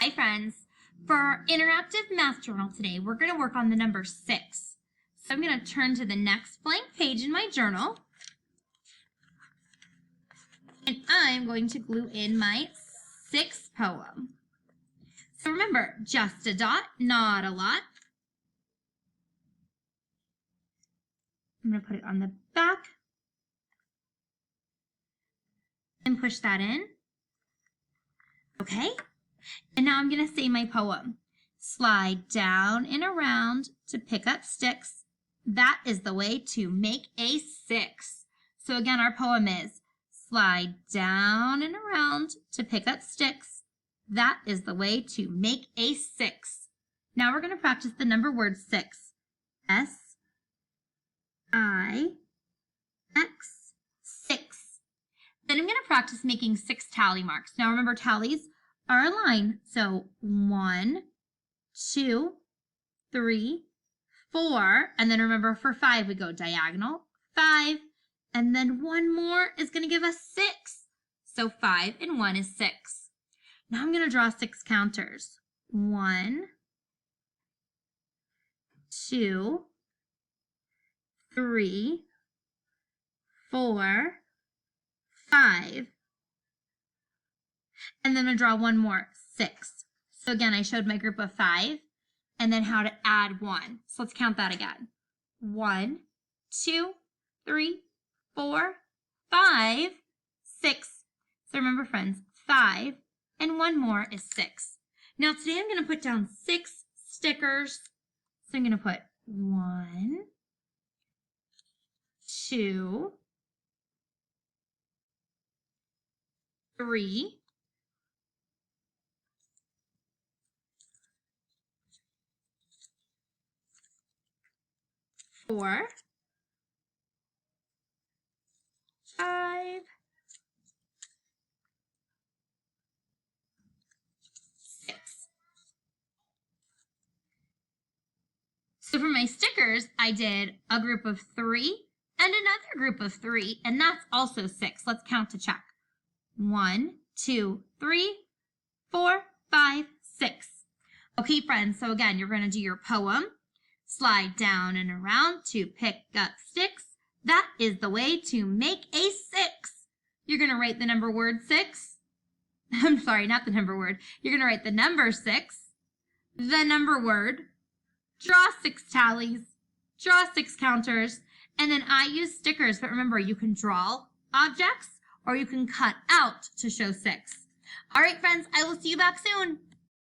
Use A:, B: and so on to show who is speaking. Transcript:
A: Hi friends, for our interactive math journal today, we're going to work on the number 6. So I'm going to turn to the next blank page in my journal, and I'm going to glue in my 6 poem. So remember, just a dot, not a lot. I'm going to put it on the back and push that in. Okay, and now I'm going to say my poem. Slide down and around to pick up sticks. That is the way to make a 6. So again, our poem is slide down and around to pick up sticks. That is the way to make a 6. Now we're going to practice the number word 6. S-I-X, 6. Then I'm going to practice making 6 tally marks. Now remember, tallies are a line. So 1, 2, 3, 4, and then remember for 5 we go diagonal, 5, and then one more is going to give us 6. So 5 and 1 is 6. Now I'm going to draw 6 counters. 1, 2, 3, 4, 5, and then I'm going to draw one more, 6. So again, I showed my group of 5 and then how to add 1. So let's count that again. 1, 2, 3, 4, 5, 6. So remember, friends, 5 and one more is 6. Now today I'm going to put down 6 stickers. So I'm going to put 1, 2, 3, 4, 5, 6. So for my stickers, I did a group of 3 and another group of 3, and that's also 6. Let's count to check. 1, 2, 3, 4, 5, 6. Okay, friends, so again, you're going to do your poem. Slide down and around to pick up sticks. That is the way to make a 6. You're going to write the number word 6. I'm sorry, not the number word. You're going to write the number 6, the number word, draw 6 tallies, draw 6 counters, and then I use stickers. But remember, you can draw objects or you can cut out to show 6. All right, friends, I will see you back soon.